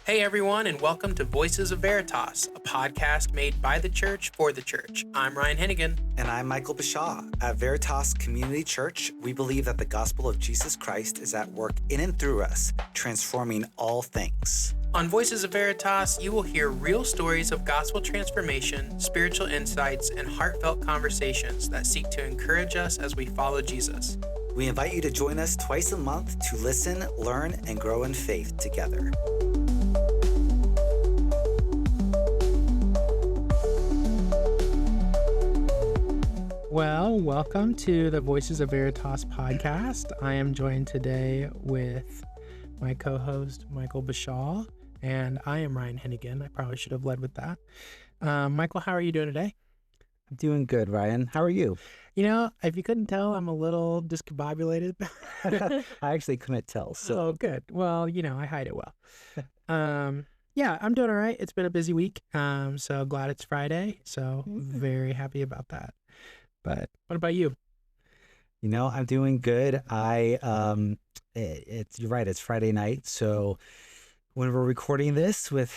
Hey everyone, and welcome to Voices of Veritas, a podcast made by the church for the church. I'm Ryan Hennigan. And I'm Michael Bashaw. At Veritas Community Church, we believe that the gospel of Jesus Christ is at work in and through us, transforming all things. On Voices of Veritas, you will hear real stories of gospel transformation, spiritual insights, and heartfelt conversations that seek to encourage us as we follow Jesus. We invite you to join us twice a month to listen, learn, and grow in faith together. Well, welcome to the Voices of Veritas podcast. I am joined today with my co-host, Michael Bashaw, and I am Ryan Hennigan. I probably should have led with that. Michael, how are you doing today? I'm doing good, Ryan. How are you? You know, if you couldn't tell, I'm a little discombobulated. I actually couldn't tell. So. Oh, good. Well, you know, I hide it well. Yeah, I'm doing all right. It's been a busy week. So glad it's Friday. So very happy about that. But what about you? You know, I'm doing good. You're right. It's Friday night. So when we're recording this with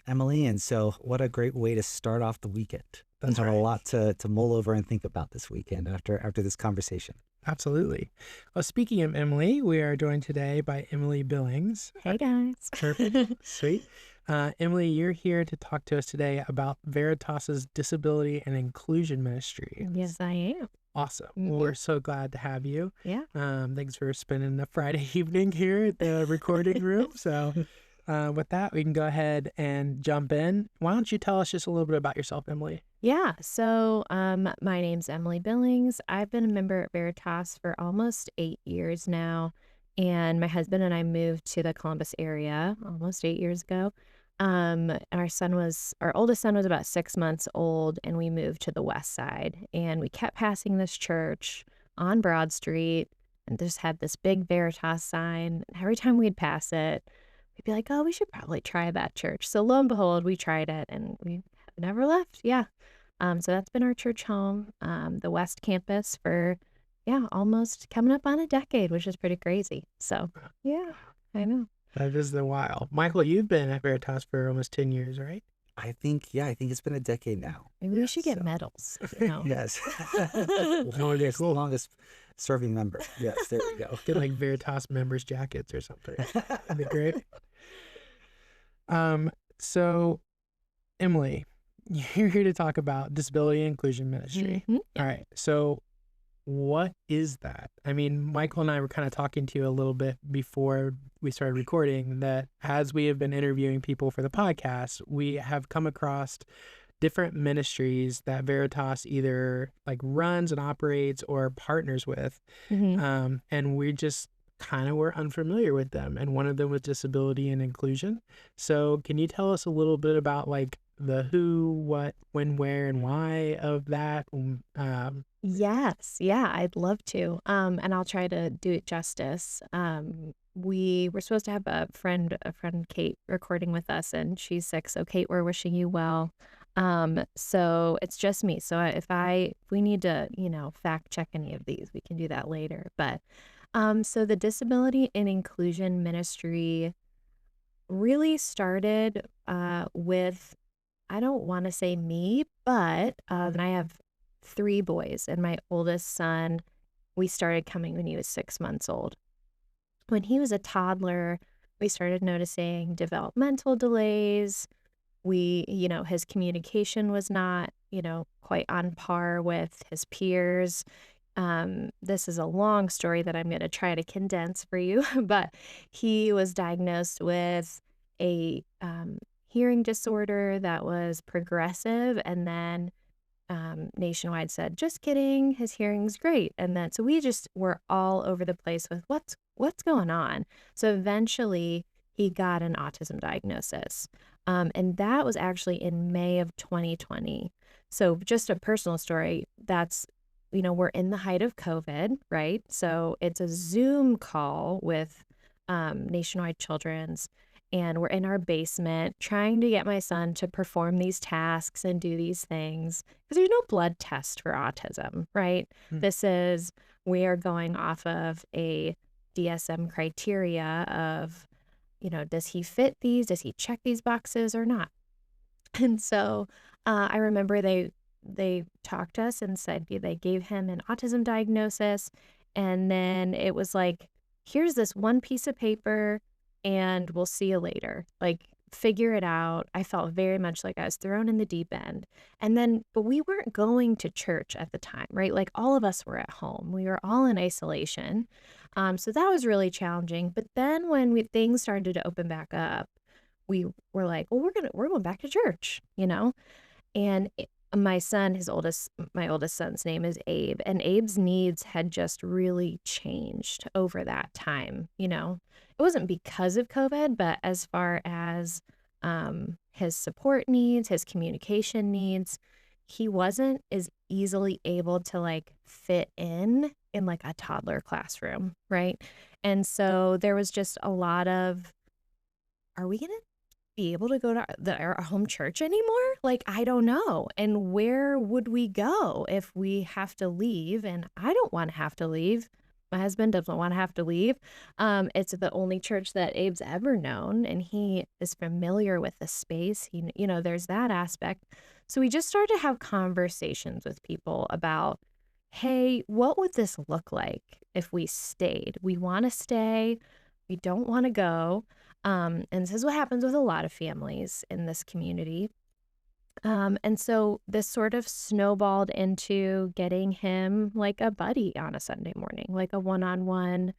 Emily, and so what a great way to start off the weekend. That's right. A lot to mull over and think about this weekend after this conversation. Absolutely. Well, speaking of Emily, we are joined today by Emily Billings. Hey, guys. Perfect. Sweet. Emily, you're here to talk to us today about Veritas's disability and inclusion ministry. Yes, I am. Awesome. Well, we're so glad to have you. Yeah. Thanks for spending a Friday evening here at the recording room. So with that, we can go ahead and jump in. Why don't you tell us just a little bit about yourself, Emily? Yeah. So my name's Emily Billings. I've been a member at Veritas for almost 8 years now. And my husband and I moved to the Columbus area almost 8 years ago. Our oldest son was about 6 months old, and we moved to the west side, and we kept passing this church on Broad Street and just had this big Veritas sign. Every time we'd pass it, we'd be like, oh, we should probably try that church. So lo and behold, we tried it and we have never left. Yeah. So that's been our church home, the West Campus for, almost coming up on a decade, which is pretty crazy. So yeah, I know. That is the wild. Michael, you've been at Veritas for almost 10 years, right? I think it's been a decade now. Maybe we should get medals. You know? Yes. Cool. Longest serving member. Yes, there we go. Get like Veritas members jackets or something. That'd be great. So, Emily, you're here to talk about disability and inclusion ministry. Mm-hmm. All right. So, what is that? I mean, Michael and I were kind of talking to you a little bit before we started recording that as we have been interviewing people for the podcast, we have come across different ministries that Veritas either like runs and operates or partners with. Mm-hmm. And we just kind of were unfamiliar with them. And one of them was disability and inclusion. So can you tell us a little bit about like the who, what, when, where, and why of that? Yes. Yeah, I'd love to. And I'll try to do it justice. We were supposed to have a friend, Kate, recording with us, and she's sick. So Kate, we're wishing you well. So it's just me. So if we need to, fact check any of these, we can do that later. But, so the disability and inclusion ministry really started, with, I don't want to say me, but, and I have 3 boys, and my oldest son, we started coming when he was 6 months old. When he was a toddler, we started noticing developmental delays. His communication was not, quite on par with his peers. This is a long story that I'm going to try to condense for you, but he was diagnosed with a hearing disorder that was progressive, and then Nationwide said, just kidding, his hearing's great. And then, so we just were all over the place with what's going on. So eventually he got an autism diagnosis. And that was actually in May of 2020. So just a personal story, that's, we're in the height of COVID, right? So it's a Zoom call with Nationwide Children's, and we're in our basement trying to get my son to perform these tasks and do these things because there's no blood test for autism, right? We are going off of a DSM criteria of does he fit these? Does he check these boxes or not? And so I remember they talked to us and said they gave him an autism diagnosis. And then it was like, here's this one piece of paper and we'll see you later. Like, figure it out. I felt very much like I was thrown in the deep end. And then, but we weren't going to church at the time, right? Like, all of us were at home. We were all in isolation. So that was really challenging. But then when things started to open back up, we were like, well, we're going back to church, And my oldest son's name is Abe, and Abe's needs had just really changed over that time. It wasn't because of COVID, but as far as his support needs, his communication needs, he wasn't as easily able to like fit in like a toddler classroom, right? And so there was just a lot of, are we gonna be able to go to our home church anymore? Like, I don't know. And where would we go if we have to leave? And I don't want to have to leave. My husband doesn't want to have to leave. It's the only church that Abe's ever known, and he is familiar with the space. There's that aspect. So we just started to have conversations with people about, hey, what would this look like if we stayed? We want to stay. We don't want to go. And this is what happens with a lot of families in this community. And so this sort of snowballed into getting him like a buddy on a Sunday morning, like a one-on-one,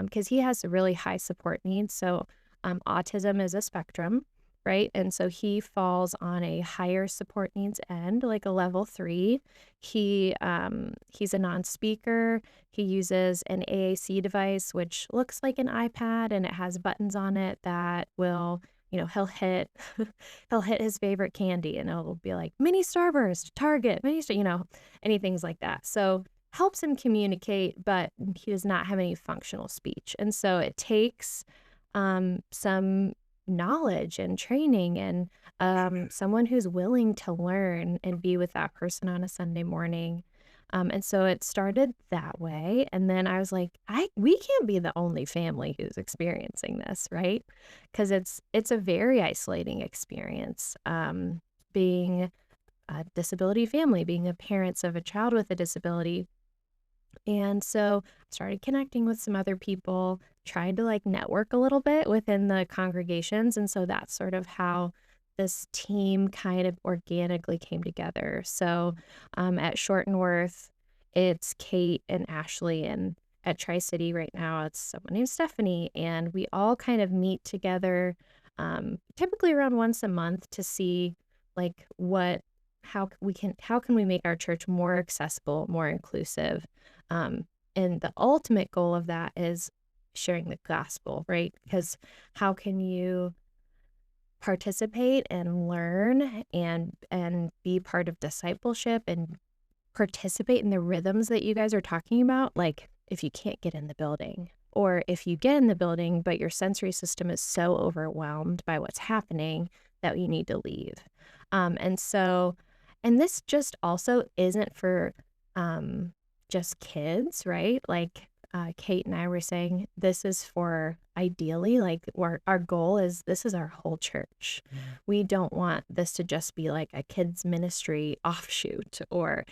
because he has really high support needs. So autism is a spectrum, right? And so he falls on a higher support needs end, like a level 3. He's a non-speaker. He uses an AAC device, which looks like an iPad, and it has buttons on it that will, he'll hit he'll hit his favorite candy, and it'll be like mini Starburst, Target, anything like that. So helps him communicate, but he does not have any functional speech. And so it takes some knowledge and training and someone who's willing to learn and be with that person on a Sunday morning. And so it started that way. And then I was like, we can't be the only family who's experiencing this, right? Because it's a very isolating experience, being a disability family, being a parents of a child with a disability. And so I started connecting with some other people, tried to like network a little bit within the congregations. And so that's sort of how this team kind of organically came together. So at Shortenworth, it's Kate and Ashley, and at Tri-City right now, it's someone named Stephanie. And we all kind of meet together typically around once a month to see like how can we make our church more accessible, more inclusive. And the ultimate goal of that is sharing the gospel, right? Because how can you participate and learn and be part of discipleship and participate in the rhythms that you guys are talking about? Like, if you can't get in the building, or if you get in the building, but your sensory system is so overwhelmed by what's happening that you need to leave. And this just also isn't for just kids, right? Like Kate and I were saying, this is for ideally, like our goal is this is our whole church. Mm. We don't want this to just be like a kids ministry offshoot or,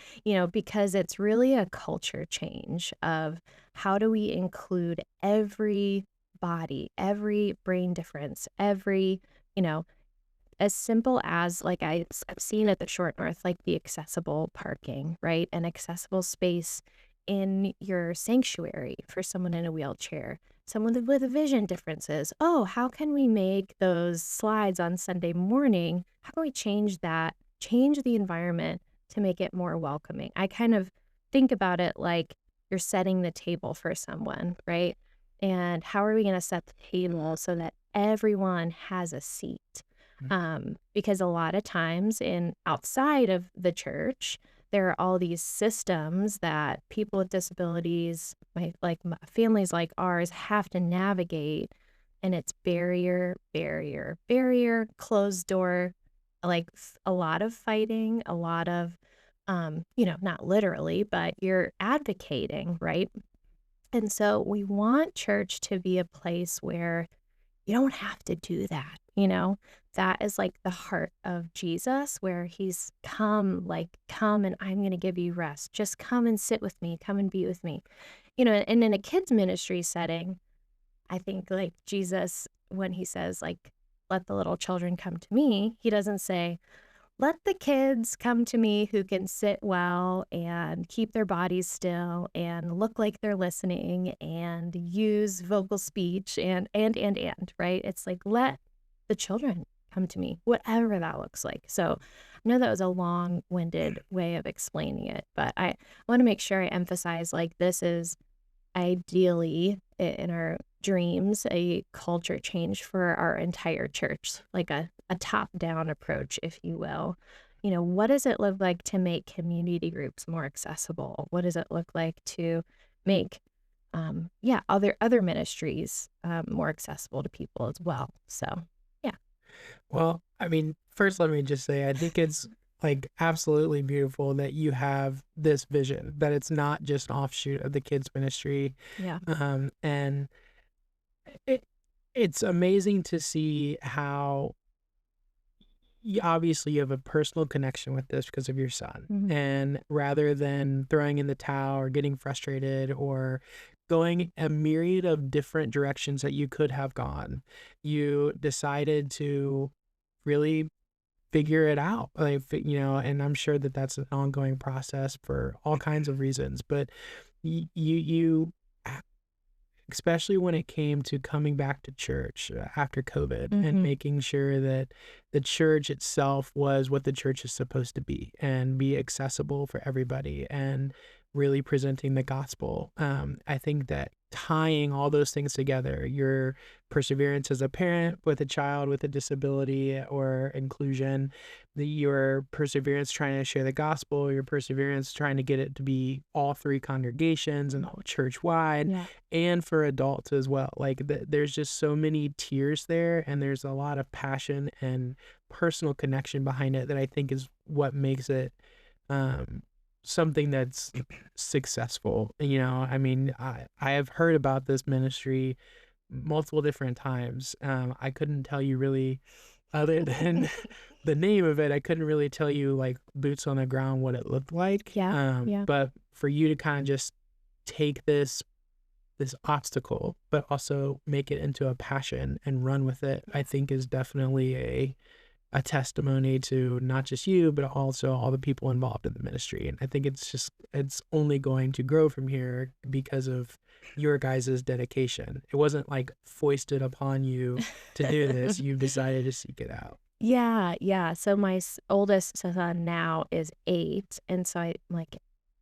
because it's really a culture change of how do we include every body, every brain difference, every, as simple as like I've seen at the Shortenworth, like the accessible parking, right? An accessible space in your sanctuary for someone in a wheelchair, someone with vision differences. Oh, how can we make those slides on Sunday morning? How can we change that, change the environment to make it more welcoming? I kind of think about it like you're setting the table for someone, right? And how are we going to set the table so that everyone has a seat? Because a lot of times outside of the church, there are all these systems that people with disabilities, families like ours, have to navigate, and it's barrier, closed door, like a lot of fighting, a lot of, not literally, but you're advocating, right? And so we want church to be a place where you don't have to do that, you know? That is like the heart of Jesus, where he's come, like, come and I'm going to give you rest. Just come and sit with me, come and be with me. You know, and in a kids ministry setting, I think like Jesus, when he says, like, let the little children come to me, he doesn't say, let the kids come to me who can sit well and keep their bodies still and look like they're listening and use vocal speech and, right? It's like, let the children come to me, whatever that looks like. So I know that was a long-winded way of explaining it, but I want to make sure I emphasize, like, this is ideally in our dreams a culture change for our entire church, like a top-down approach, if you will. You know, what does it look like to make community groups more accessible? What does it look like to make other ministries more accessible to people as well? So yeah. Well, I mean, first, let me just say, I think it's like absolutely beautiful that you have this vision, that it's not just an offshoot of the kids ministry. Yeah. And it, it's amazing to see how obviously you have a personal connection with this because of your son. Mhm. And rather than throwing in the towel or getting frustrated or going a myriad of different directions that you could have gone, you decided to really figure it out. Like, and I'm sure that that's an ongoing process for all kinds of reasons, but you especially when it came to coming back to church after COVID and Mhm. making sure that the church itself was what the church is supposed to be and be accessible for everybody and really presenting the gospel. I think that tying all those things together, your perseverance as a parent with a child with a disability or inclusion, your perseverance trying to share the gospel, your perseverance trying to get it to be all three congregations and church wide, Yeah. and for adults as well. Like there's just so many tiers there, and there's a lot of passion and personal connection behind it that I think is what makes it um, something that's successful. I mean, I have heard about this ministry multiple different times. I couldn't tell you really, other than the name of it, I couldn't really tell you like boots on the ground what it looked like. Yeah. Yeah. But for you to kind of just take this obstacle, but also make it into a passion and run with it, I think is definitely a testimony to not just you, but also all the people involved in the ministry. And I think it's only going to grow from here because of your guys' dedication. It wasn't like foisted upon you to do this. You've decided to seek it out. Yeah, yeah. So my oldest son now is 8, and so I'm like,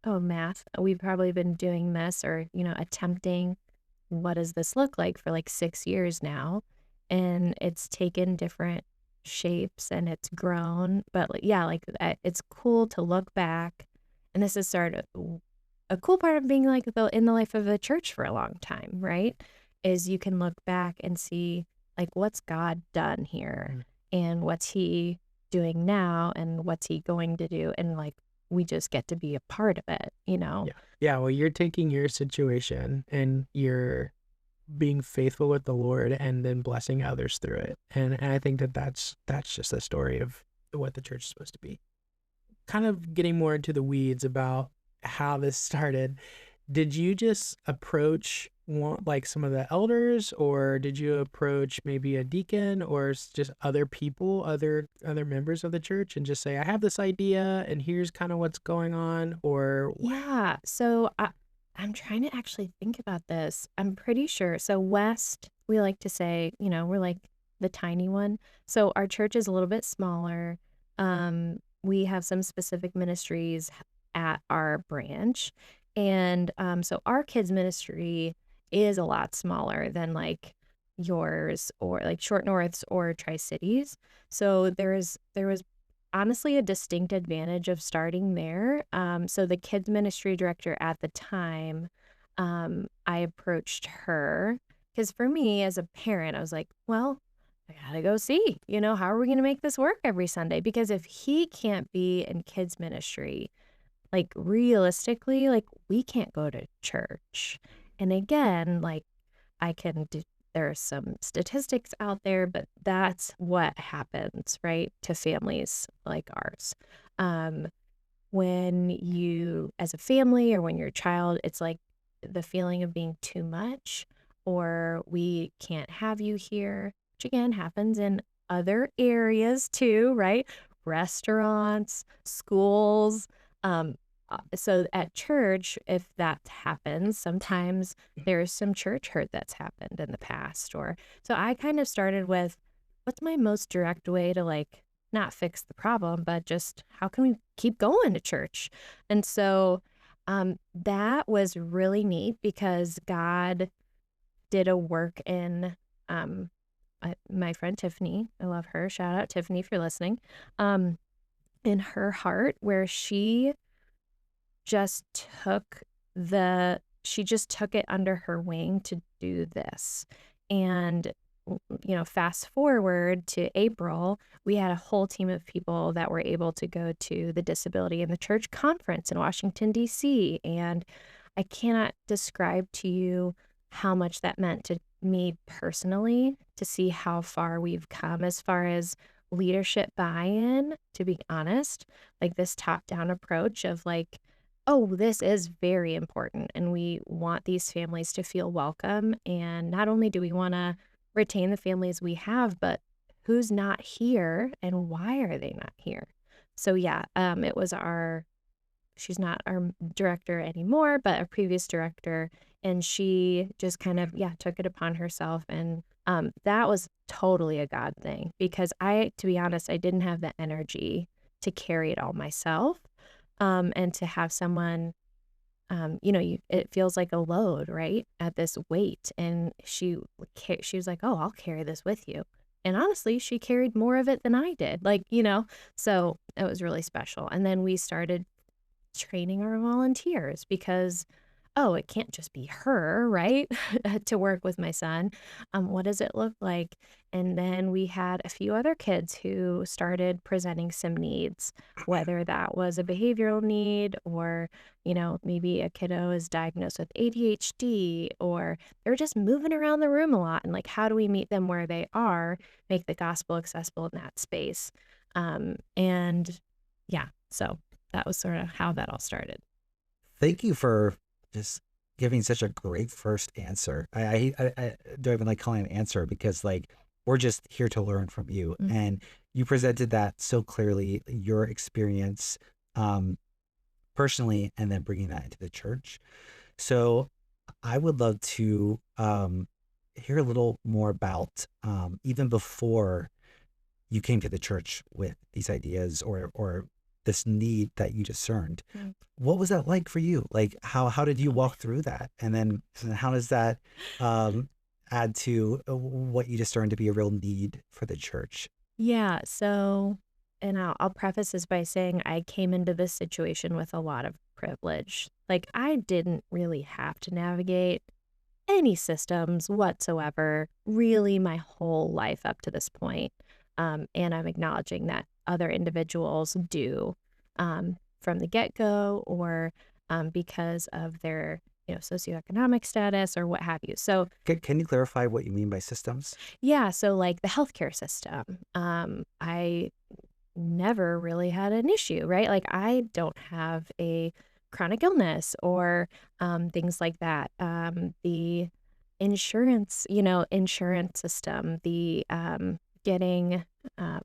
oh, math. We've probably been doing this or, attempting what does this look like for like 6 years now, and it's taken different shapes and it's grown. But yeah, like it's cool to look back, and this is sort of a cool part of being like in the life of a church for a long time, right? Is you can look back and see like what's God done here and what's he doing now and what's he going to do, and like we just get to be a part of it, you know? Yeah. Yeah. Well, you're taking your situation and you're being faithful with the Lord and then blessing others through it. And I think that's just a story of what the church is supposed to be. Kind of getting more into the weeds about how this started. Did you just approach like some of the elders, or did you approach maybe a deacon or just other people, other members of the church, and just say, I have this idea and here's kind of what's going on? Or Yeah. So I'm trying to actually think about this. I'm pretty sure. So West, we like to say, we're like the tiny one. So our church is a little bit smaller. We have some specific ministries at our branch. And so our kids ministry is a lot smaller than like yours or like Short North's or Tri-Cities. So there was honestly a distinct advantage of starting there. So the kids ministry director at the time, I approached her because for me as a parent, I was like, well, I gotta go see, how are we gonna make this work every Sunday? Because if he can't be in kids ministry, like realistically, like we can't go to church. And again, like I can There's some statistics out there, but that's what happens, right, to families like ours. Um, when you, as a family or when you're a child, it's like the feeling of being too much, or we can't have you here, which again happens in other areas too, right? Restaurants, schools. So at church, if that happens, sometimes there's some church hurt that's happened in the past. Or so I kind of started with what's my most direct way to like not fix the problem, but just how can we keep going to church? And so that was really neat because God did a work in my friend Tiffany. I love her. Shout out Tiffany if you're listening. Um, in her heart, where just took she just took it under her wing to do this. And fast forward to April, we had a whole team of people that were able to go to the Disability in the Church conference in Washington, D.C. And I cannot describe to you how much that meant to me personally to see how far we've come as far as leadership buy-in, to be honest, like this top-down approach of like, oh, this is very important and we want these families to feel welcome. And not only do we want to retain the families we have, but who's not here and why are they not here? So yeah, it was she's not our director anymore, but a previous director, and she just kind of took it upon herself, and that was totally a God thing because to be honest, I didn't have the energy to carry it all myself, and to have someone it feels like a load, right? At this weight. And she was like, oh, I'll carry this with you. And honestly, she carried more of it than I did. So it was really special. And then we started training our volunteers because, oh, it can't just be her, right? To work with my son. What does it look like? And then we had a few other kids who started presenting some needs, whether that was a behavioral need or, maybe a kiddo is diagnosed with ADHD or they're just moving around the room a lot. And like, how do we meet them where they are, make the gospel accessible in that space? And yeah, so that was sort of how that all started. Thank you for just giving such a great first answer. I don't even like calling it an answer because like we're just here to learn from you. Mm-hmm. And you presented that so clearly, your experience personally, and then bringing that into the church. So I would love to hear a little more about even before you came to the church with these ideas or this need that you discerned. Mm. What was that like for you? Like how did you walk through that? And then how does that add to what you discerned to be a real need for the church? Yeah. So, and I'll preface this by saying I came into this situation with a lot of privilege. Like I didn't really have to navigate any systems whatsoever, really my whole life up to this point. And I'm acknowledging that other individuals do from the get-go or because of their socioeconomic status or what have you. So Can you clarify what you mean by systems? yeah, so like the healthcare system, I never really had an issue, right? Like I don't have a chronic illness or things like that. The insurance system, the getting,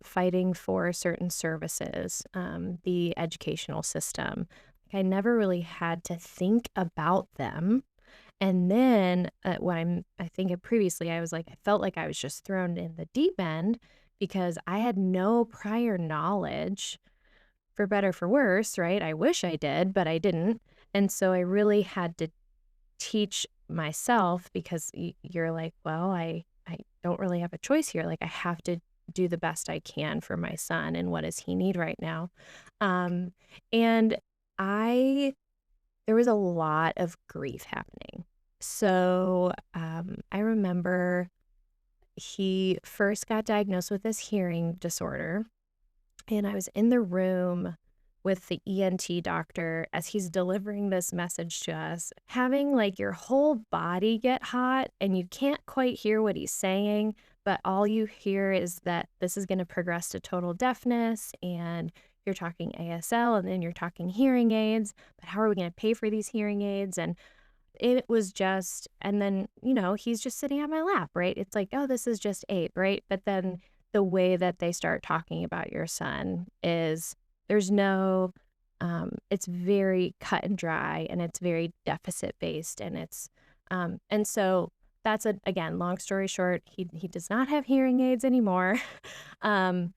fighting for certain services, the educational system. Like I never really had to think about them. And then when I think of previously, I was like, I felt like I was just thrown in the deep end because I had no prior knowledge, for better, for worse, right? I wish I did, but I didn't. And so I really had to teach myself because you're like, well, I don't really have a choice here. Like I have to do the best I can for my son and what does he need right now. And there was a lot of grief happening. So I remember he first got diagnosed with this hearing disorder, and I was in the room with the ENT doctor as he's delivering this message to us, having like your whole body get hot and you can't quite hear what he's saying, but all you hear is that this is going to progress to total deafness and you're talking ASL and then you're talking hearing aids, but how are we going to pay for these hearing aids? And it was just, and then, he's just sitting on my lap, right? It's like, oh, this is just ape, right? But then the way that they start talking about your son is there's no, it's very cut and dry and it's very deficit based. And so that's again, long story short, he does not have hearing aids anymore. um,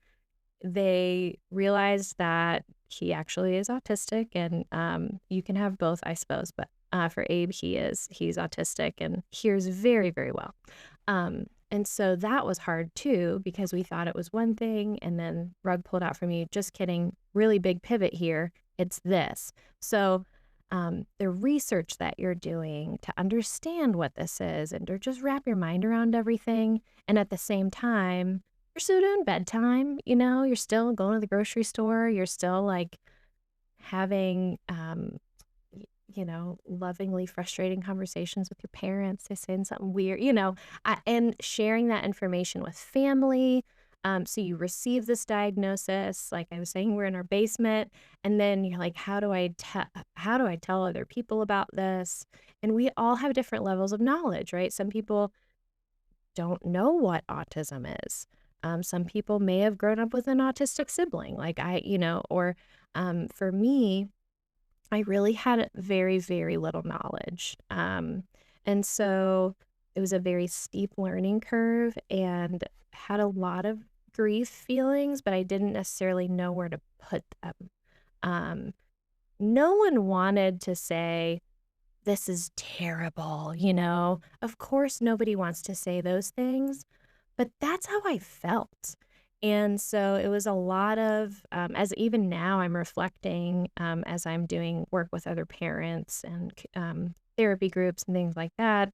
they realized that he actually is autistic and you can have both, I suppose, but for Abe, he's autistic and hears very, very well. And so that was hard too, because we thought it was one thing and then rug pulled out from you. Just kidding. Really big pivot here. It's this. So the research that you're doing to understand what this is and to just wrap your mind around everything. And at the same time, you're still doing bedtime, you're still going to the grocery store. You're still like having, lovingly frustrating conversations with your parents. They're saying something weird, and sharing that information with family. So you receive this diagnosis, like I was saying, we're in our basement, and then you're like, how do I tell other people about this? And we all have different levels of knowledge, right? Some people don't know what autism is. Some people may have grown up with an autistic sibling, like or for me, I really had very, very little knowledge. And so it was a very steep learning curve and had a lot of grief feelings, but I didn't necessarily know where to put them. No one wanted to say, this is terrible, Of course, nobody wants to say those things, but that's how I felt. And so it was a lot of, as even now I'm reflecting as I'm doing work with other parents and therapy groups and things like that,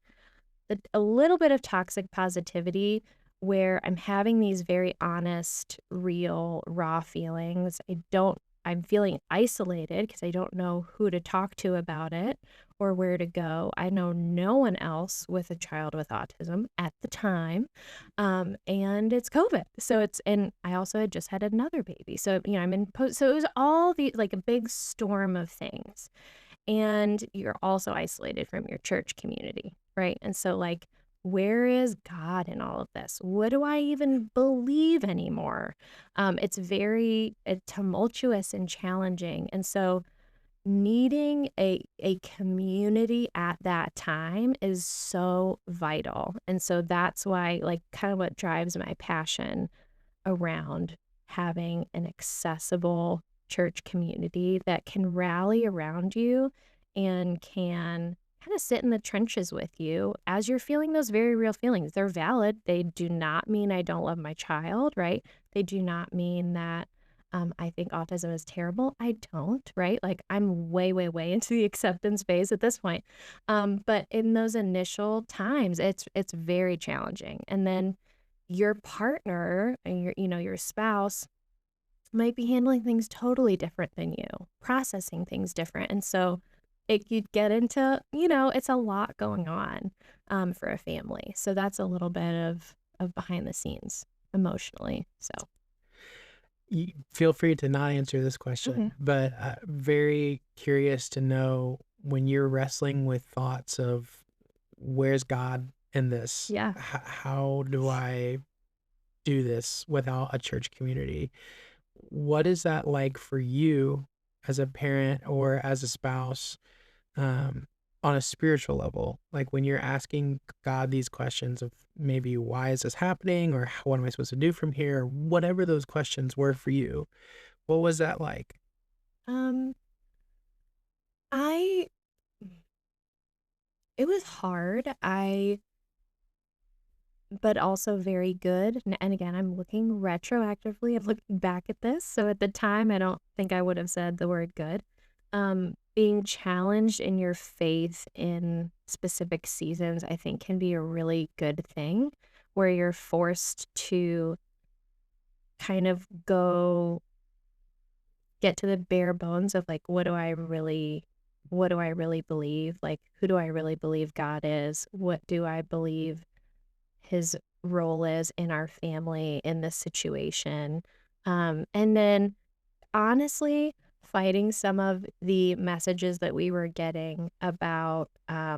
a little bit of toxic positivity where I'm having these very honest, real, raw feelings. I'm feeling isolated because I don't know who to talk to about it or where to go. I know no one else with a child with autism at the time. And it's COVID. And I also had just had another baby. So, I'm in so it was all like a big storm of things. And you're also isolated from your church community, right? And so like, where is God in all of this? What do I even believe anymore? It's very tumultuous and challenging. And so needing a community at that time is so vital. And so that's why, like, kind of what drives my passion around having an accessible church community that can rally around you and can kind of sit in the trenches with you as you're feeling those very real feelings. They're valid. They do not mean I don't love my child, right? They do not mean that I think autism is terrible. I don't, right? Like I'm way, way, way into the acceptance phase at this point. But in those initial times, it's very challenging. And then your partner and your spouse might be handling things totally different than you, processing things different. And so you get into, it's a lot going on for a family. So that's a little bit of behind the scenes emotionally. So You feel free to not answer this question, but very curious to know when you're wrestling with thoughts of where's God in this? Yeah. How do I do this without a church community? What is that like for you as a parent or as a spouse on a spiritual level? Like when you're asking God these questions of maybe why is this happening or what am I supposed to do from here? Whatever those questions were for you, what was that like? Um, I it was hard. But also very good. And again, I'm looking retroactively. I'm looking back at this. So at the time, I don't think I would have said the word good. Being challenged in your faith in specific seasons, I think can be a really good thing where you're forced to kind of get get to the bare bones of like, what do I really believe? Like, who do I really believe God is? What do I believe his role is in our family in this situation? And then honestly, fighting some of the messages that we were getting about, I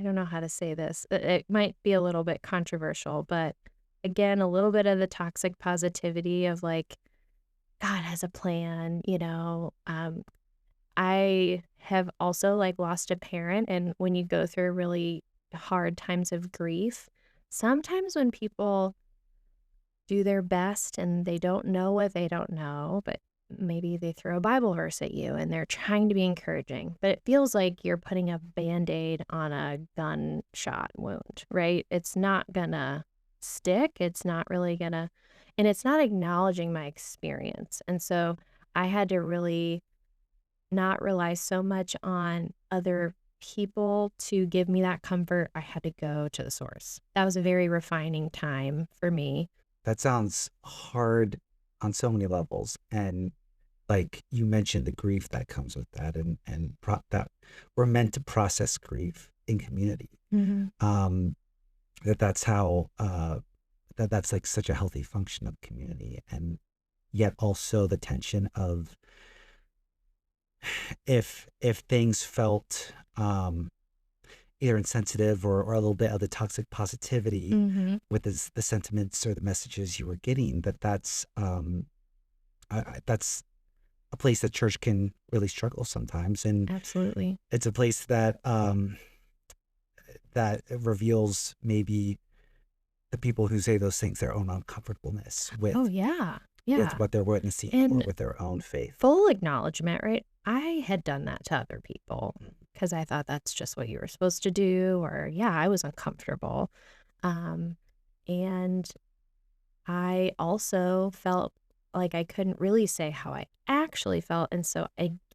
don't know how to say this. It might be a little bit controversial, but again, a little bit of the toxic positivity of like, God has a plan, you know. I have also like lost a parent, and when you go through really hard times of grief, sometimes when people do their best and they don't know what they don't know, but maybe they throw a Bible verse at you and they're trying to be encouraging, but it feels like you're putting a band-aid on a gunshot wound, right? It's not gonna stick. It's not really gonna, and it's not acknowledging my experience. And so I had to really not rely so much on other people to give me that comfort. I had to go to the source. That was a very refining time for me. That sounds hard on so many levels. And like you mentioned, the grief that comes with that, that we're meant to process grief in community. Mm-hmm. That's how that's like such a healthy function of community, and yet also the tension of if things felt either insensitive or a little bit of the toxic positivity Mm-hmm. with the sentiments or the messages you were getting, that's that's a place that church can really struggle sometimes, and Absolutely. it's a place that that reveals maybe the people who say those things their own uncomfortableness Oh, with yeah. Yeah. what they're witnessing or And with their own faith. full acknowledgement, right? I had done that to other people because I thought that's just what you were supposed to do, or yeah, I was uncomfortable. Um, and I also felt like I couldn't really say how I actually felt. And so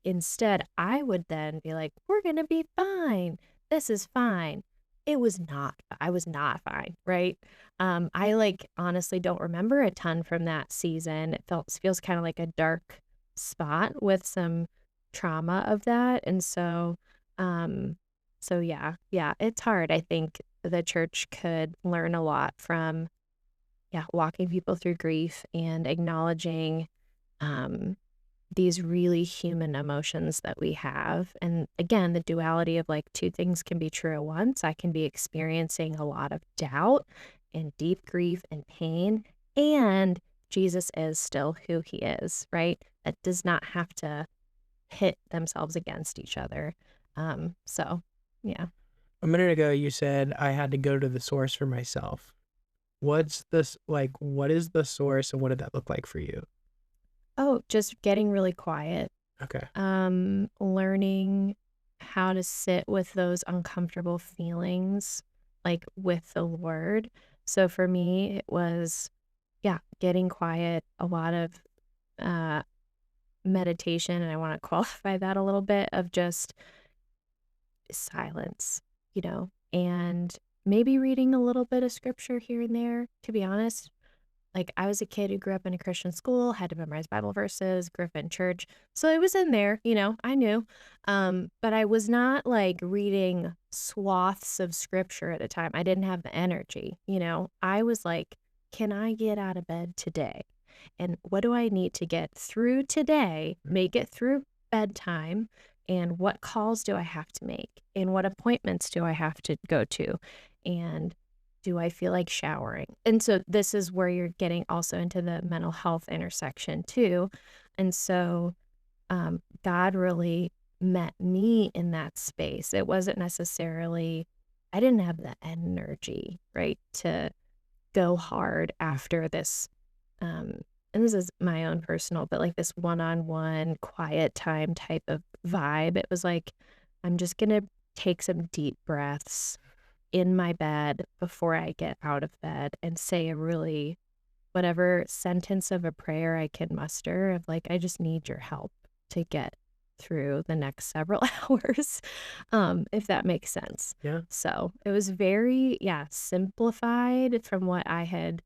instead, I would then be like, we're going to be fine. This is fine. It was not, I was not fine, right? I like honestly don't remember a ton from that season. It feels kind of like a dark spot with some trauma of that. And so, um, yeah, it's hard. I think the church could learn a lot from, yeah, walking people through grief and acknowledging um, these really human emotions that we have. And again, the duality of like two things can be true at once. I can be experiencing a lot of doubt and deep grief and pain, and Jesus is still who he is, right? That does not have to pit themselves against each other. So, yeah. A minute ago, you said I had to go to the source for myself. What's this like? What is the source, and what did that look like for you? Oh, just getting really quiet. Okay. Learning how to sit with those uncomfortable feelings, like with the Lord. So for me, it was, yeah, getting quiet, a lot of uh, meditation. And I want to qualify that a little bit of just silence, and maybe reading a little bit of scripture here and there, to be honest. Like, I was a kid who grew up in a Christian school, had to memorize Bible verses, grew up in church. So it was in there, I knew. But I was not like reading swaths of scripture at the time. I didn't have the energy, I was like, can I get out of bed today? And what do I need to get through today, make it through bedtime? And what calls do I have to make? And what appointments do I have to go to? And do I feel like showering? And so this is where you're getting also into the mental health intersection too. And so God really met me in that space. It wasn't necessarily, I didn't have the energy, right, to go hard after this. And this is my own personal, but like this one-on-one quiet time type of vibe. It was like, I'm just going to take some deep breaths in my bed before I get out of bed and say a really whatever sentence of a prayer I can muster of like, I just need your help to get through the next several hours, if that makes sense. Yeah. So it was very, yeah, simplified from what I had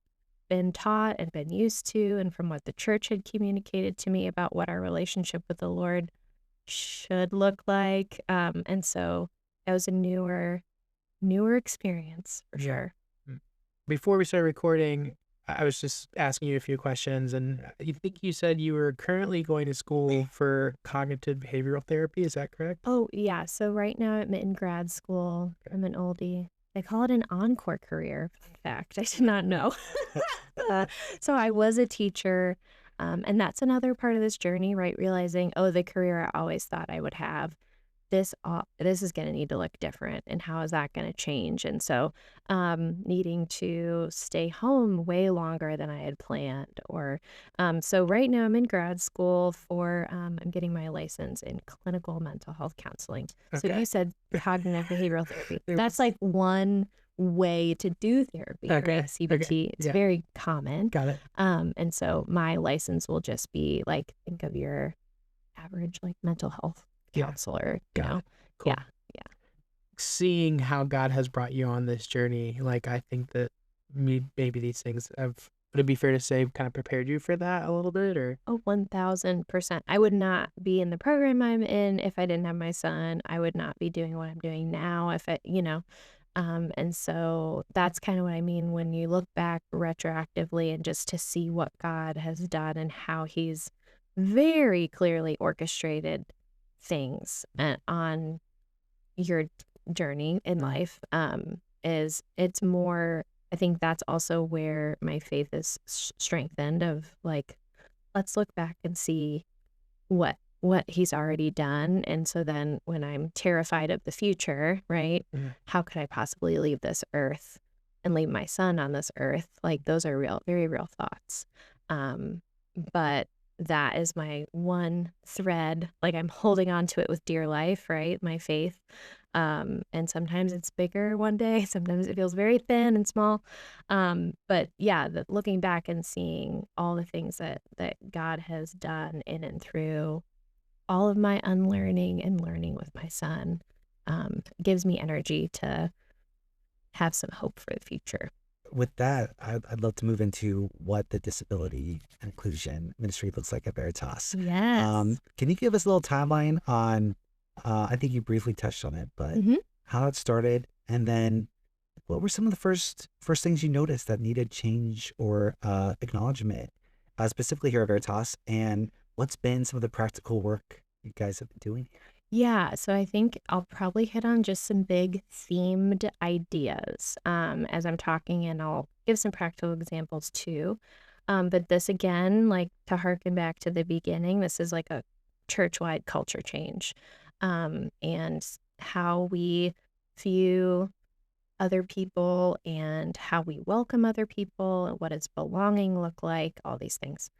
been taught and been used to, and from what the church had communicated to me about what our relationship with the Lord should look like. And so that was a newer experience for Yeah. sure. Before we started recording, I was just asking you a few questions, and you think you said you were currently going to school for cognitive behavioral therapy. Is that correct? Oh, yeah. So right now I'm in grad school. I'm an oldie. They call it an encore career. Fun fact. I did not know. So I was a teacher. And that's another part of this journey, right? Realizing, oh, the career I always thought I would have. This is going to need to look different, and how is that going to change? And so needing to stay home way longer than I had planned. Or so right now I'm in grad school for I'm getting my license in clinical mental health counseling. So Okay. you said cognitive behavioral therapy. It That's was- like one way to do therapy, Okay, right? CBT. okay, It's yeah. very common. Got it. And so my license will just be like, think of your average like mental health Yeah. counselor, Got it. Cool. Yeah. Seeing how God has brought you on this journey, like I think that maybe these things have, would it be fair to say, kind of prepared you for that a little bit, or? Oh, 1000%. I would not be in the program I'm in if I didn't have my son. I would not be doing what I'm doing now if and so that's kind of what I mean when you look back retroactively and just to see what God has done and how he's very clearly orchestrated things on your journey in life, it's more, I think that's also where my faith is strengthened of like, let's look back and see what he's already done. And so then when I'm terrified of the future, right? Mhm. How could I possibly leave this earth and leave my son on this earth? Like those are real, very real thoughts. But that is my one thread. Like I'm holding on to it with dear life, right? My faith. And sometimes it's bigger one day. Sometimes it feels very thin and small. But yeah, looking back and seeing all the things that God has done in and through all of my unlearning and learning with my son, gives me energy to have some hope for the future. With that, I'd love to move into what the disability inclusion ministry looks like at Veritas. Yes. Can you give us a little timeline on, I think you briefly touched on it, but Mhm. how it started, and then what were some of the first things you noticed that needed change or acknowledgement, specifically here at Veritas, and what's been some of the practical work you guys have been doing? Yeah, so I think I'll probably hit on just some big themed ideas as I'm talking, and I'll give some practical examples too. But this again, like to harken back to the beginning, this is like a church-wide culture change, and how we view other people and how we welcome other people and what does belonging look like, all these things.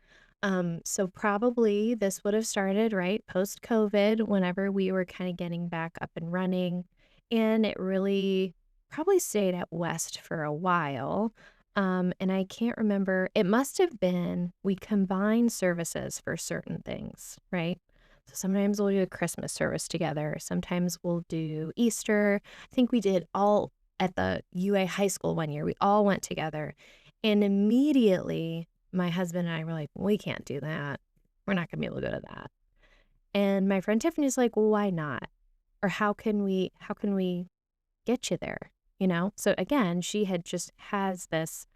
So probably this would have started right post COVID, whenever we were kind of getting back up and running. And it really probably stayed at West for a while. And I can't remember, it must have been we combined services for certain things, right? So sometimes we'll do a Christmas service together. Sometimes we'll do Easter. I think we did all at the UA high school one year. We all went together. And immediately, my husband and I were like, we can't do that. We're not going to be able to go to that. And my friend Tiffany's like, well, why not? Or how can we get you there? So again, she had just has this,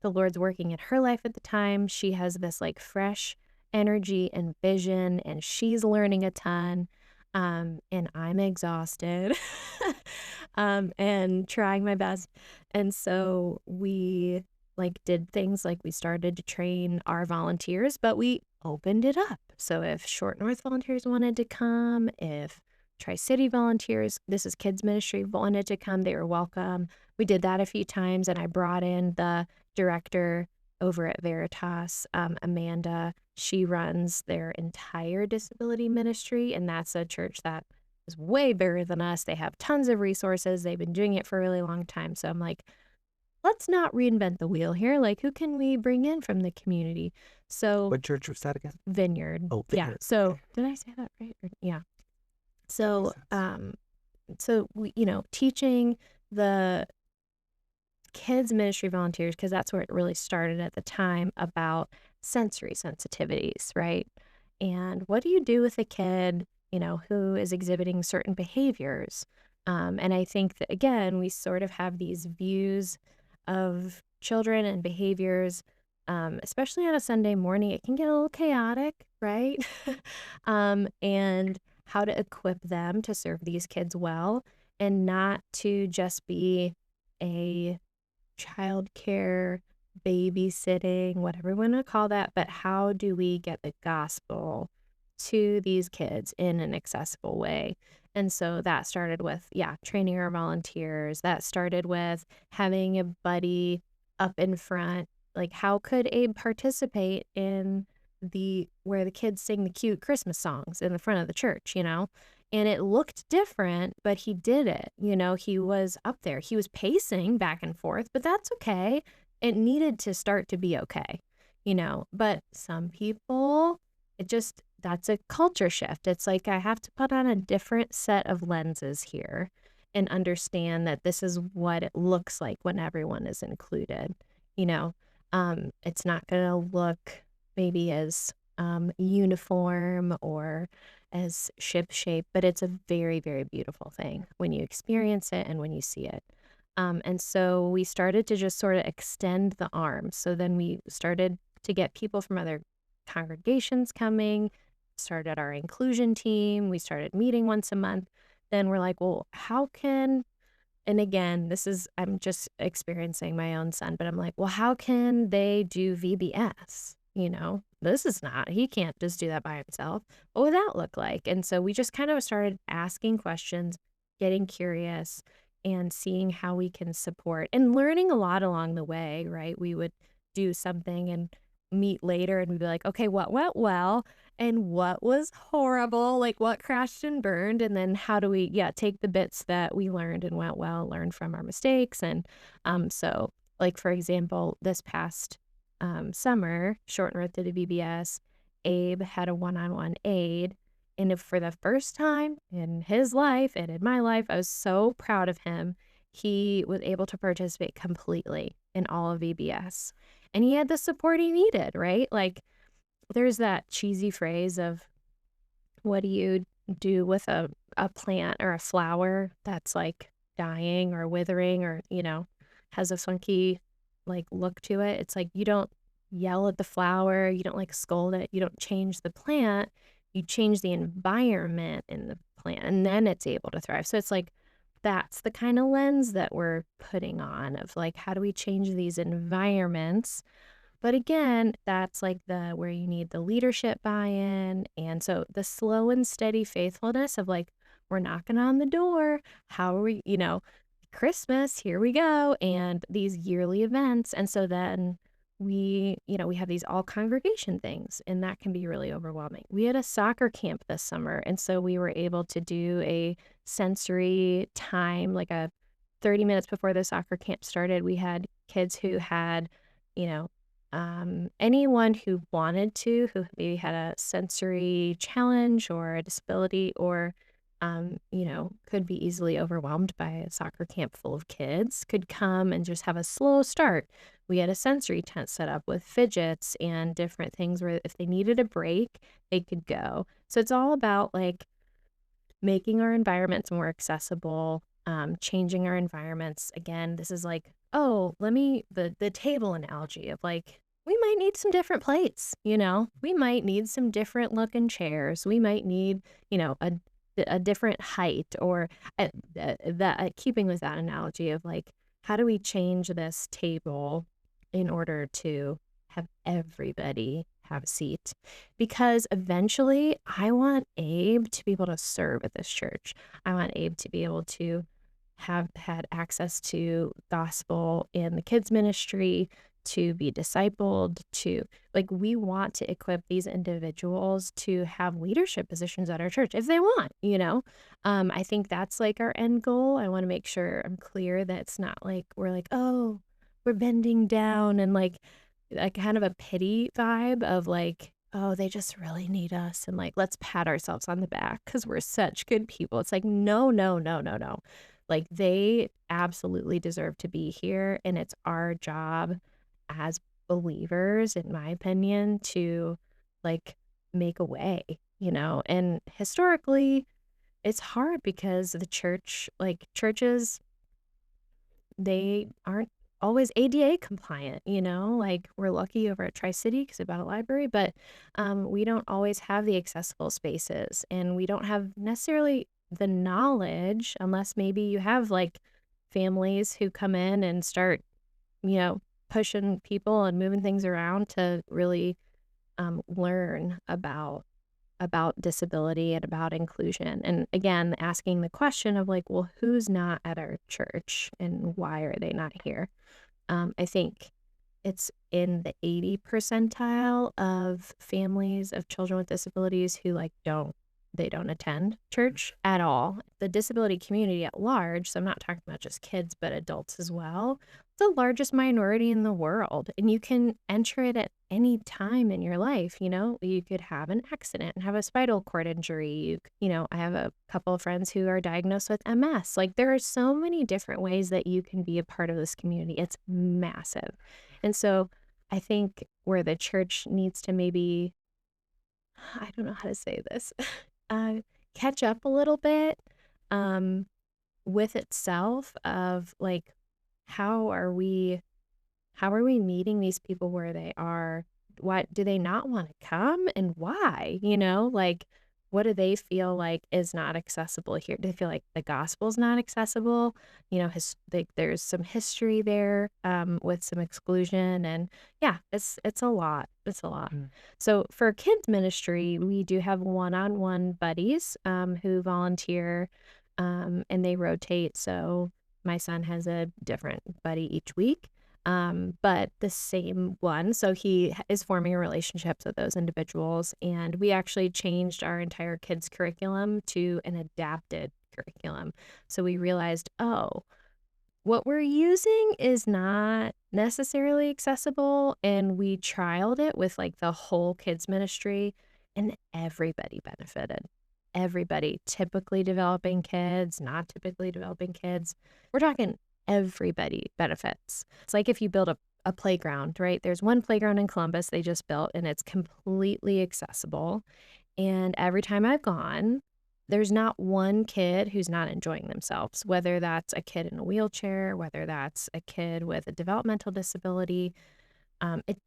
the Lord's working in her life at the time. She has this like fresh energy and vision, and she's learning a ton. And I'm exhausted, and trying my best. And so we like did things like we started to train our volunteers, but we opened it up. So if Short North volunteers wanted to come, if Tri-City volunteers, this is kids ministry, wanted to come, they were welcome. We did that a few times, and I brought in the director over at Veritas, Amanda. She runs their entire disability ministry, and that's a church that is way bigger than us. They have tons of resources. They've been doing it for a really long time. So I'm like, let's not reinvent the wheel here. Like, who can we bring in from the community? So What church was that again? Vineyard. Oh, Yeah. Vineyard. So Okay. did I say that right? Yeah. So, Makes sense. so we, teaching the kids ministry volunteers, because that's where it really started at the time, about sensory sensitivities, right? And what do you do with a kid, who is exhibiting certain behaviors? And I think that, again, we sort of have these views of children and behaviors, especially on a Sunday morning. It can get a little chaotic, right? And how to equip them to serve these kids well, and not to just be a childcare, babysitting, whatever we want to call that, but how do we get the gospel to these kids in an accessible way? And so that started with, training our volunteers. That started with having a buddy up in front. Like, how could Abe participate in where the kids sing the cute Christmas songs in the front of the church, And it looked different, but he did it. He was up there. He was pacing back and forth, but that's okay. It needed to start to be okay, But some people, that's a culture shift. It's like, I have to put on a different set of lenses here and understand that this is what it looks like when everyone is included, It's not going to look maybe as uniform or as ship-shape, but it's a very, very beautiful thing when you experience it and when you see it. And so we started to just sort of extend the arms. So then we started to get people from other congregations coming, started our inclusion team. We started meeting once a month. Then we're like, well, and again, I'm just experiencing my own son, but I'm like, well, how can they do VBS? He can't just do that by himself. What would that look like? And so we just kind of started asking questions, getting curious, and seeing how we can support and learning a lot along the way, right? We would do something and meet later and we'd be like, okay, what went well and what was horrible? Like, what crashed and burned? And then how do we, take the bits that we learned and went well, learn from our mistakes. And so, like, for example, this past summer, short road to the VBS, Abe had a one-on-one aid. And for the first time in his life and in my life, I was so proud of him. He was able to participate completely in all of VBS. And he had the support he needed, right? Like, there's that cheesy phrase of, what do you do with a plant or a flower that's like dying or withering or, has a funky like look to it? It's like, you don't yell at the flower, you don't like scold it, you don't change the plant, you change the environment in the plant, and then it's able to thrive. So it's like, that's the kind of lens that we're putting on of like, how do we change these environments? But again, that's like where you need the leadership buy-in. And so the slow and steady faithfulness of like, we're knocking on the door. How are we, Christmas, here we go. And these yearly events. And so then we have these all congregation things, and that can be really overwhelming. We had a soccer camp this summer. And so we were able to do a sensory time, like a 30 minutes before the soccer camp started. We had kids who had, anyone who wanted to, who maybe had a sensory challenge or a disability or, could be easily overwhelmed by a soccer camp full of kids, could come and just have a slow start. We had a sensory tent set up with fidgets and different things where if they needed a break, they could go. So it's all about like making our environments more accessible, changing our environments. Again, this is like, the table analogy of like, we might need some different plates, we might need some different looking chairs. We might need, a different height or keeping with that analogy of like, how do we change this table in order to have everybody have a seat? Because eventually I want Abe to be able to serve at this church. I want Abe to be able to have had access to gospel in the kids ministry, to be discipled, we want to equip these individuals to have leadership positions at our church if they want, I think that's like our end goal. I want to make sure I'm clear that it's not like we're like, oh, we're bending down and like kind of a pity vibe of like, oh, they just really need us. And like, let's pat ourselves on the back because we're such good people. It's like, no, no, no, no, no. Like, they absolutely deserve to be here, and it's our job as believers, in my opinion, to, like, make a way, and historically, it's hard because the church, like, churches, they aren't always ADA compliant, like, we're lucky over at Tri-City because about a library, but we don't always have the accessible spaces, and we don't have necessarily the knowledge, unless maybe you have, like, families who come in and start, you know, pushing people and moving things around to really learn about disability and about inclusion. And again, asking the question of, like, well, who's not at our church and why are they not here? I think it's in the 80 percentile of families of children with disabilities who, like, don't attend church at all. The disability community at large, so I'm not talking about just kids, but adults as well, the largest minority in the world. And you can enter it at any time in your life. You could have an accident and have a spinal cord injury. I have a couple of friends who are diagnosed with MS. Like, there are so many different ways that you can be a part of this community. It's massive. And so I think where the church needs to maybe, I don't know how to say this, uh, catch up a little bit um, with itself of, like, how are we meeting these people where they are? Why do they not want to come, and why? Like, what do they feel like is not accessible here? Do they feel like the gospel's not accessible? Like, there's some history there with some exclusion, and yeah, it's a lot. It's a lot. Mm. So for kids ministry, we do have one-on-one buddies who volunteer, and they rotate. So my son has a different buddy each week, but the same one. So he is forming relationships with those individuals. And we actually changed our entire kids curriculum to an adapted curriculum. So we realized, oh, what we're using is not necessarily accessible. And we trialed it with, like, the whole kids ministry, and everybody benefited. Everybody, typically developing kids, not typically developing kids. We're talking everybody benefits. It's like if you build a playground, right? There's one playground in Columbus they just built, and it's completely accessible. And every time I've gone, there's not one kid who's not enjoying themselves, whether that's a kid in a wheelchair, whether that's a kid with a developmental disability.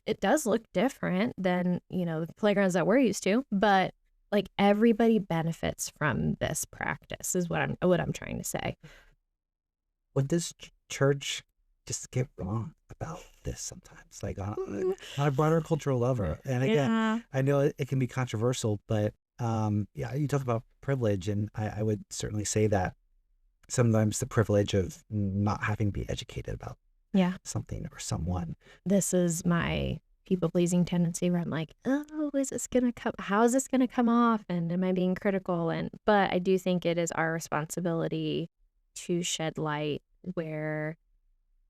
It does look different than, the playgrounds that we're used to, but, like, everybody benefits from this practice is what I'm trying to say. What does church just get wrong about this sometimes, like on a broader cultural level? And again, Yeah. I know it can be controversial, but yeah, you talk about privilege, and I would certainly say that sometimes the privilege of not having to be educated about Yeah. something or someone. This is my people-pleasing tendency where I'm like, "Oh, is this gonna come how is this gonna come off, and am I being critical?" But I do think it is our responsibility to shed light where,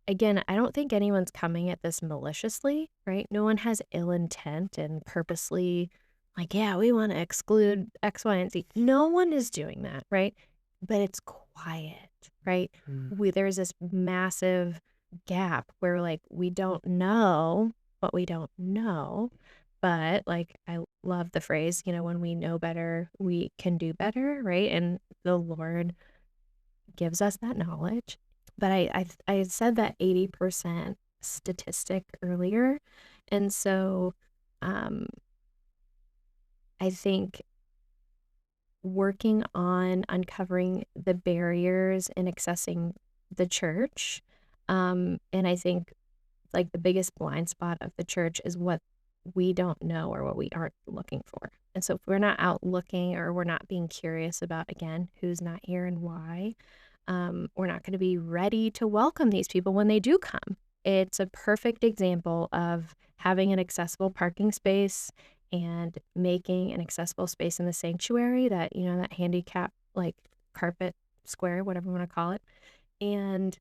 again, I don't think anyone's coming at this maliciously, right? No one has ill intent and purposely, like, "Yeah, we wanna exclude X, Y, and Z." No one is doing that, right? But it's quiet, right? Mm. There's this massive gap where, like, we don't know what we don't know, but, like, I love the phrase, when we know better, we can do better, right? And the Lord gives us that knowledge. But I said that 80% statistic earlier, and so, um, I think working on uncovering the barriers in accessing the church, and I think, like, the biggest blind spot of the church is what we don't know or what we aren't looking for. And so if we're not out looking or we're not being curious about, again, who's not here and why, we're not going to be ready to welcome these people when they do come. It's a perfect example of having an accessible parking space and making an accessible space in the sanctuary, that, that handicap, like, carpet square, whatever you want to call it. And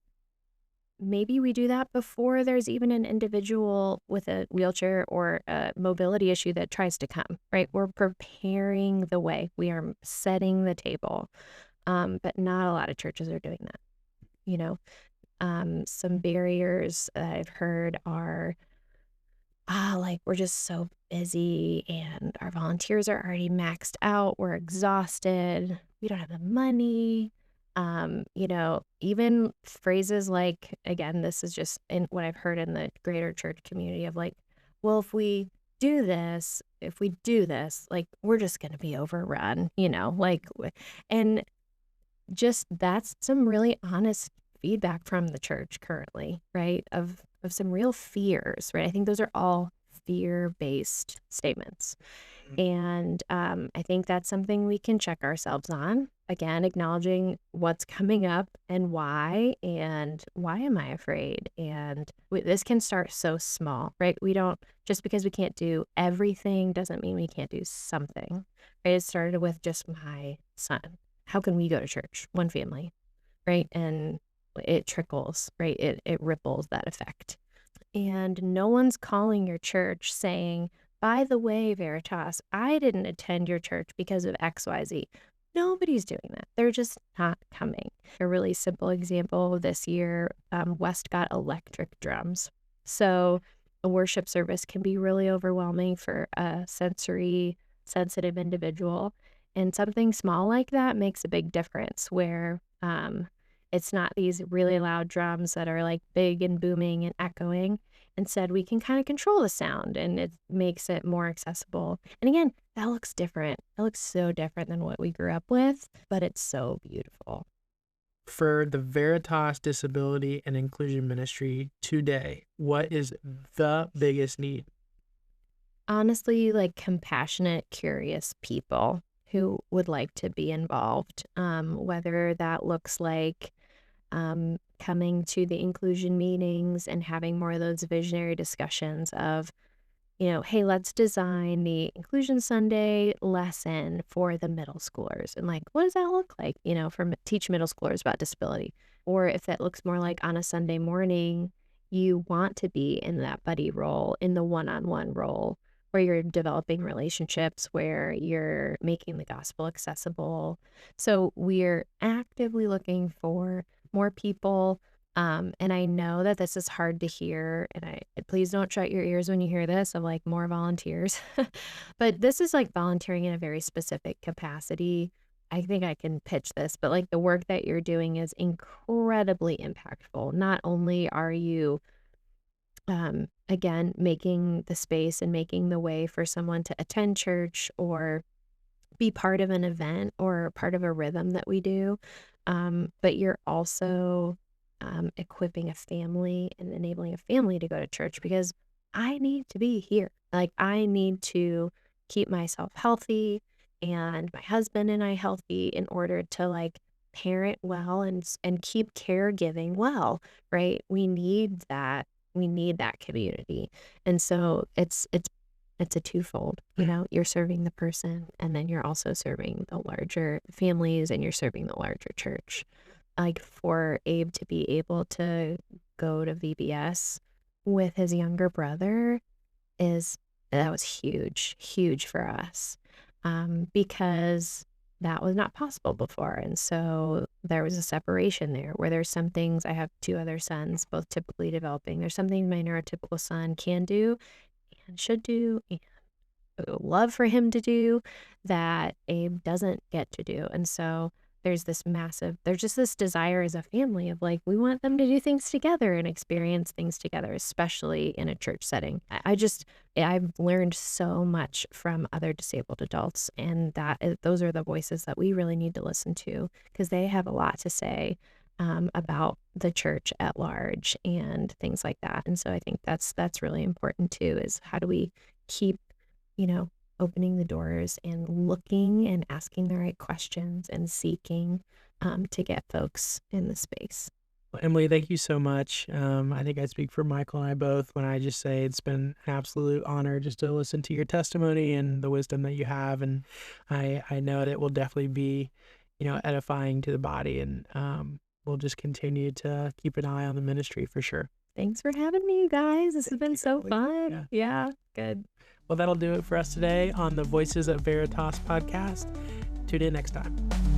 maybe we do that before there's even an individual with a wheelchair or a mobility issue that tries to come, right? We're preparing the way. We are setting the table. But not a lot of churches are doing that. Some barriers that I've heard are, like, we're just so busy and our volunteers are already maxed out. We're exhausted. We don't have the money. Even phrases like, again, this is just in what I've heard in the greater church community of like, well, if we do this, like, we're just going to be overrun, and just that's some really honest feedback from the church currently, right? Of some real fears, right? I think those are all fear-based statements. And I think that's something we can check ourselves on. Again, acknowledging what's coming up and why am I afraid? And this can start so small, right? Just because we can't do everything doesn't mean we can't do something, right? It started with just my son. How can we go to church? One family, right? And it trickles, right? It ripples that effect. And no one's calling your church saying, by the way, Veritas, I didn't attend your church because of XYZ. Nobody's doing that. They're just not coming. A really simple example this year, West got electric drums. So a worship service can be really overwhelming for a sensory sensitive individual. And something small like that makes a big difference where it's not these really loud drums that are like big and booming and echoing. Instead, we can kind of control the sound and it makes it more accessible. And again, that looks different. It looks so different than what we grew up with, but it's so beautiful. For the Veritas Disability and Inclusion Ministry today, what is the biggest need? Honestly, like compassionate, curious people who would like to be involved, whether that looks like coming to the inclusion meetings and having more of those visionary discussions of, hey, let's design the Inclusion Sunday lesson for the middle schoolers. And like, what does that look like, teach middle schoolers about disability? Or if that looks more like on a Sunday morning, you want to be in that buddy role, in the one-on-one role, where you're developing relationships, where you're making the gospel accessible. So we're actively looking for more people. And I know that this is hard to hear, and please don't shut your ears when you hear this of like more volunteers, but this is like volunteering in a very specific capacity. I think I can pitch this, but like the work that you're doing is incredibly impactful. Not only are you, again, making the space and making the way for someone to attend church or be part of an event or part of a rhythm that we do, but you're also equipping a family and enabling a family to go to church because I need to be here. Like I need to keep myself healthy and my husband and I healthy in order to like parent well and keep caregiving well, right? We need that. We need that community. And so it's a twofold, you're serving the person and then you're also serving the larger families and you're serving the larger church. Like for Abe to be able to go to VBS with his younger brother that was huge for us, because that was not possible before. And so there was a separation there where there's some things, I have two other sons, both typically developing. There's something my neurotypical son can do and should do and love for him to do that Abe doesn't get to do. And so there's just this desire as a family of like, we want them to do things together and experience things together, especially in a church setting. I've learned so much from other disabled adults, and those are the voices that we really need to listen to because they have a lot to say about the church at large and things like that. And so I think that's really important too, is how do we keep, opening the doors and looking and asking the right questions and seeking to get folks in the space. Well, Emily, thank you so much. I think I speak for Michael and I both when I just say it's been an absolute honor just to listen to your testimony and the wisdom that you have. And I know that it will definitely be, edifying to the body, and we'll just continue to keep an eye on the ministry for sure. Thanks for having me, you guys. This has been so fun. Yeah, good. Well, that'll do it for us today on the Voices of Veritas podcast. Tune in next time.